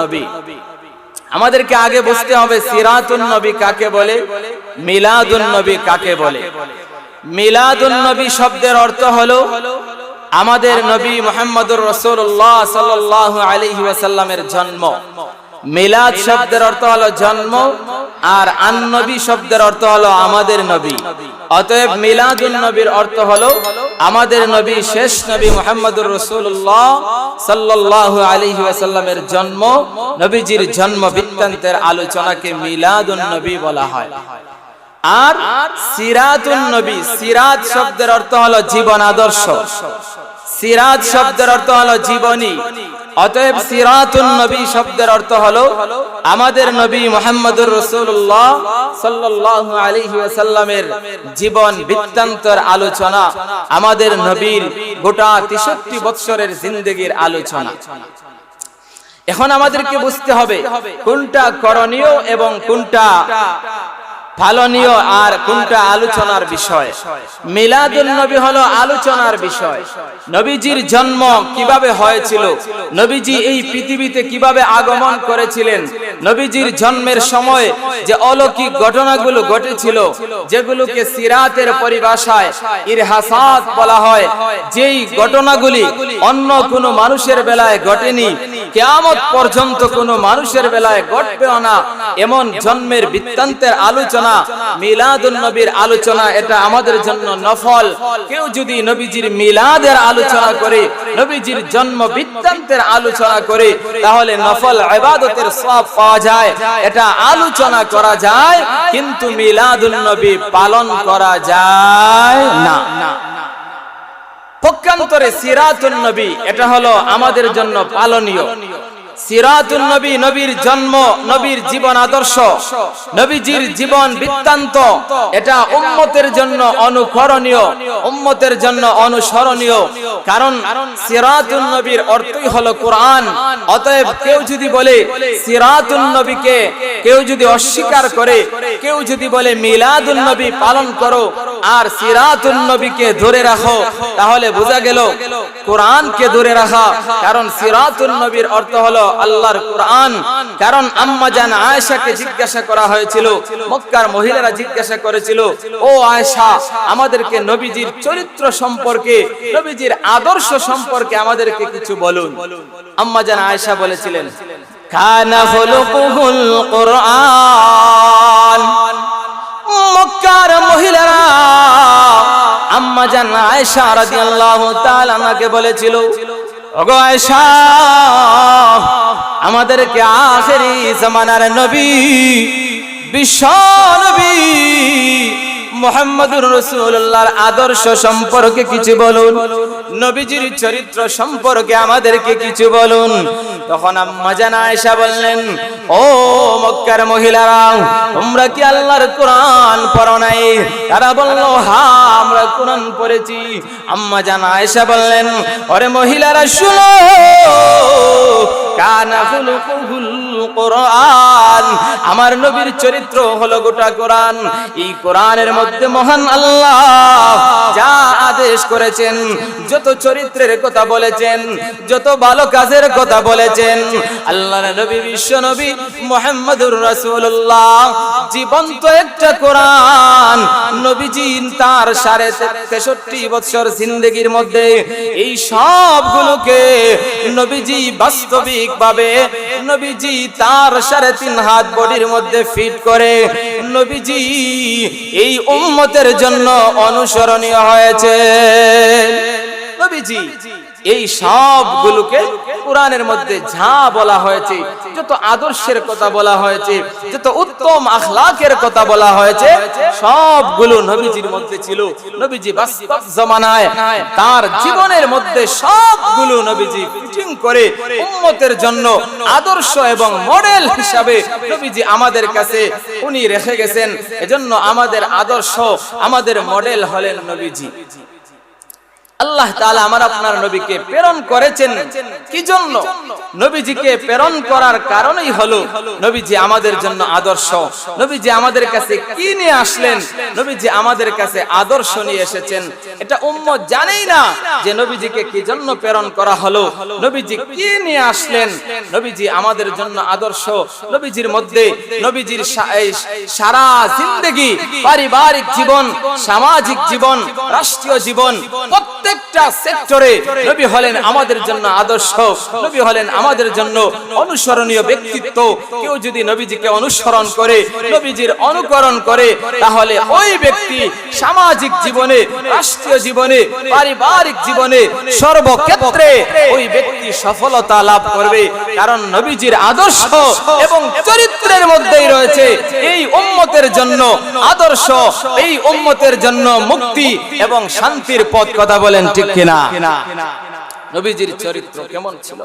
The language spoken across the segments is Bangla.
নবী। আমাদেরকে আগে বুঝতে হবে সিরাতুন নবী কাকে বলে, মিলাদুন নবী কাকে বলে। মিলাদুন নবী শব্দের অর্থ হলো আমাদের নবী মুহাম্মদুর রাসূলুল্লাহ সাল্লাল্লাহু আলাইহি ওয়াসাল্লামের জন্ম। মিলাদ শব্দের অর্থ হলো জন্ম, আর আন নবী শব্দের অর্থ হলো আমাদের নবী। অতএব মিলাদুন নবীর অর্থ হলো আমাদের নবী শেষ নবী মুহাম্মদুর রাসূলুল্লাহ সাল্লাল্লাহু আলাইহি ওয়াসাল্লামের জন্ম, নবীজির জন্ম বৃত্তান্তের আলোচনাকে মিলাদুন নবী বলা হয়। আর সিরাতুন নবী, সিরাত শব্দের অর্থ হলো জীবন আদর্শ, সিরাত শব্দের অর্থ হলো জীবনী। অতএব সিরাতুন নবী শব্দের অর্থ হলো আমাদের নবী মুহাম্মদুর রাসূলুল্লাহ সাল্লাল্লাহু আলাইহি ওয়াসাল্লামের জীবন বৃত্তান্তের আলোচনা, আমাদের নবীর গোটা 63 বৎসরের জিন্দেগীর আলোচনা। এখন আমাদেরকে বুঝতে হবে কোনটা করণীয় এবং কোনটা পালনীয় আর কোনটা আলোচনার বিষয়। মিলাদুন নবী হলো আলোচনার বিষয়। নবীজির জন্ম কিভাবে হয়েছিল, নবীজি এই পৃথিবীতে কিভাবে আগমন করেছিলেন, নবীজির জন্মের সময় যে অলৌকিক ঘটনাগুলো ঘটেছিল, যেগুলোকে সিরাতের পরিভাষায় ইরহাসাত বলা হয়, যেই ঘটনাগুলি অন্য কোনো মানুষের বেলায় ঘটেনি, কিয়ামত পর্যন্ত কোনো মানুষের বেলায় ঘটবেও না, এমন জন্মের বৃত্তান্তের আলোচনা মিলাদুন নবীর আলোচনা, এটা আমাদের জন্য নফল। কেউ যদি নবীজির মিলাদের আলোচনা করে, নবীজির জন্ম বৃত্তান্তের আলোচনা করে, তাহলে নফল ইবাদতের সওয়াব পাওয়া যায়, এটা আলোচনা করা যায়, কিন্তু মিলাদুন নবী পালন করা যায় না। পক্ষান্তরে সিরাতুন নবী এটা হলো আমাদের জন্য পালনীয়। সিরাতুন নবী, নবীর জন্ম, নবীর জীবন আদর্শ, নবীজির জীবন বৃত্তান্ত, এটা উম্মতের জন্য অনুকরণীয়, উম্মতের জন্য অনুসরণীয়। কারণ সিরাতুন নবীর অর্থই হলো কোরআন। অতএব কেউ যদি বলে সিরাতুন নবীকে, কেউ যদি অস্বীকার করে, কেউ যদি বলে মিলাদুন নবী পালন করো আর সিরাতুন নবীকে ধরে রাখো, তাহলে বোঝা গেল কোরআনকে ধরে রাখা। কারণ সিরাতুন নবীর অর্থ হলো আল্লাহর কোরআন। কারণ আম্মা জান আয়েশাকে জিজ্ঞাসা করা হয়েছিল, মক্কার মহিলারা জিজ্ঞাসা করেছিল, ও আয়েশা, আমাদেরকে নবীজির চরিত্র সম্পর্কে, নবীজির আদর্শ সম্পর্কে আমাদেরকে কিছু বলুন। আম্মা জান আয়েশা বলেছিলেন, কানা খুলুকুল কোরআন। মক্কার মহিলারা আম্মা জান আয়েশা রাদিয়াল্লাহু তাআলা আনহাকে বলেছিল, ওগো আয়েশা, আমাদেরকে আখেরি জামানার নবী, বিশ্ব নবী মুহাম্মদুর রাসূলুল্লাহর আদর্শ সম্পর্কে কিছু বলুন, নবীজির চরিত্র সম্পর্কে আমাদেরকে কিছু বলুন। তখন আম্মা জান আয়েশা বললেন, ও মক্কার মহিলারা, তোমরা কি আল্লাহর কোরআন পড়ো নাই? তারা বলল, হ্যাঁ, আমরা কোরআন পড়েছি। আম্মা জান আয়েশা বললেন, ওরে মহিলারা শুনো, কানা খুলুকুল কোরআন, আমার নবীর চরিত্র হলো গোটা কোরআন। এই কোরআনের মধ্যে মহান আল্লাহ যা আদেশ করেছেন, যত চরিত্রের কথা বলেছেন, যত ভালো কাজের কথা বলেছেন, আল্লাহর নবী বিশ্ব নবী মুহাম্মদুর রাসূলুল্লাহ জীবন্ত একটা কোরআন। নবীজি তার 63 বছর জিন্দেগীর মধ্যে এই সবগুলোকে নবীজি বাস্তবিকভাবে, নবীজি তার 3.5 হাত বডির মধ্যে ফিট করে নবীজি এই উম্মতের জন্য অনুসরণীয় হয়েছে। নবীজি এই সবগুলোকে কোরআনের মধ্যে যা বলা হয়েছে, যত আদর্শের কথা বলা হয়েছে, যত উত্তম আখলাকের কথা বলা হয়েছে, সবগুলো নবীজির মধ্যে ছিল। নবীজি বাস্তব জামানায় তার জীবনের মধ্যে সবগুলো নবীজি ফিটিং করে উম্মতের জন্য আদর্শ এবং মডেল হিসাবে নবীজি আমাদের কাছে উনি রেখে গেছেন। এজন্য আমাদের আদর্শ, আমাদের মডেল হলেন নবীজি। আল্লাহ তাআলা আমার আপনার নবীকে প্রেরণ করেছেন কি জন্য? নবীজিকে প্রেরণ করার কারণই হলো নবীজি আমাদের জন্য আদর্শ। নবীজি আমাদের কাছে কি নিয়ে আসলেন? নবীজি আমাদের কাছে আদর্শ নিয়ে এসেছেন। এটা উম্মত জানেই না যে নবীজিকে কি জন্য প্রেরণ করা হলো, নবীজি কি নিয়ে আসলেন। নবীজি আমাদের জন্য আদর্শ। নবীজির মধ্যে নবীজির সারা জিন্দেগি, পারিবারিক জীবন, সামাজিক জীবন, রাষ্ট্রীয় জীবন, প্রত্যেকটা সেক্টরে নবী হলেন আমাদের জন্য আদর্শ। নবী হলেন আমাদের জন্য অনুসরণীয় ব্যক্তিত্ব। কেউ যদি নবীজিকে অনুসরণ করে, নবীজির অনুকরণ করে, তাহলে ওই ব্যক্তি সামাজিক জীবনে, রাষ্ট্রীয় জীবনে, পারিবারিক জীবনে, সর্বক্ষেত্রে ওই ব্যক্তি সফলতা লাভ করবে। কারণ নবীজির আদর্শ এবং চরিত্রের মধ্যেই রয়েছে এই উম্মতের জন্য আদর্শ, এই উম্মতের জন্য মুক্তি এবং শান্তির পথ। কথা বলেন ঠিক কিনা? নবীজির চরিত্র কেমন ছিল?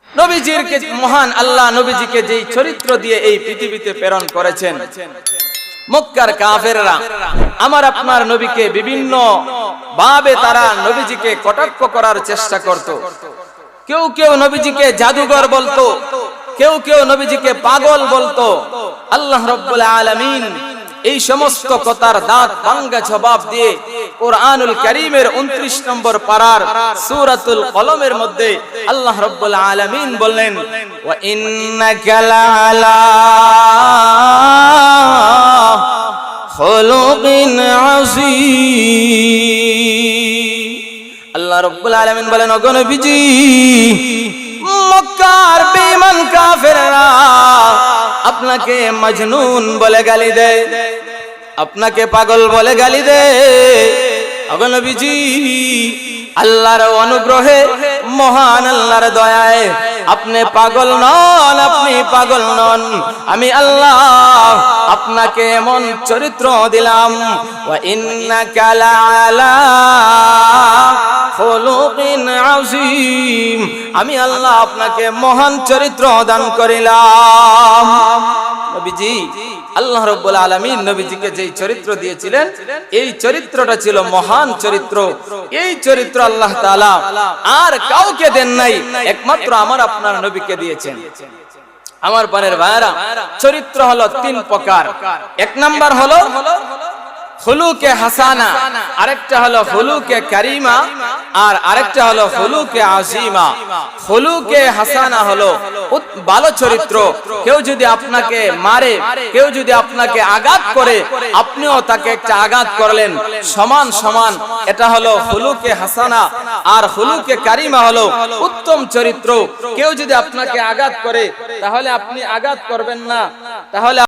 নবীজির মহান আল্লাহ নবীজিকে যেই চরিত্র দিয়ে এই পৃথিবীতে প্রেরণ করেছেন, মক্কার কাফেররা আমার আপনার নবীকে বিভিন্ন ভাবে তারা নবীজিকে কটাক্ষ করার চেষ্টা করত। কেউ কেউ নবীজিকে জাদুঘর বলতো, কেউ কেউ নবীজিকে পাগল বলতো। আল্লাহ রাব্বুল আলামিন এই সমস্ত কথার দাঁত ভাঙ্গা জবাব দিয়ে কুরআনুল কারীমের 29 নম্বর পারার সূরাতুল কলমের মধ্যে আল্লাহ রাব্বুল আলামিন বললেন, ওয়া ইন্নাকা লাআলা খুলুকিন আযীম। আল্লাহ রাব্বুল আলামিন বলেন, ওগো নবীজি, মক্কার বেঈমান কাফেররা আপনাকে মজনুন বলে গালি দেয়, আপনাকে পাগল বলে গালি দেয়। ওগো নবীজি, আল্লাহর অনুগ্রহে, মহান আল্লাহর দয়ায় আপনি পাগল নন, আপনি পাগল নন। আমি আল্লাহ আপনাকে এমন চরিত্র দিলাম, ওয়া ইন্নাকা লাআলা খুলুকিন আযীম। আমি আল্লাহ আপনাকে মহান চরিত্র দান করিলাম। নবীজি, আল্লাহ রাব্বুল আলামিন নবীজিকে যেই চরিত্র দিয়েছিলেন, এই চরিত্রটা ছিল মহান চরিত্র। এই চরিত্র আল্লাহ তাআলা আর কাউকে দেন নাই, একমাত্র আমার আপনার নবীকে দিয়েছেন। আমার পানের ভাইরা, চরিত্র হলো 3 প্রকার। এক নাম্বার হলো খুলুকে হাসানা, আরেকটা হলো খুলুকে কারিমা, আর আরেকটা হলো খুলুকে আযীমা। খুলুকে হাসানা হলো ভালো চরিত্র। কেউ যদি আপনাকে মারে, কেউ যদি আপনাকে আঘাত করে, আপনিও তাকে একটা আঘাত করলেন, সমান সমান, এটা হলো খুলুকে হাসানা। আর খুলুকে কারিমা হলো উত্তম চরিত্র। কেউ যদি আপনাকে আঘাত করে, তাহলে আপনি আঘাত করবেন না, তাহলে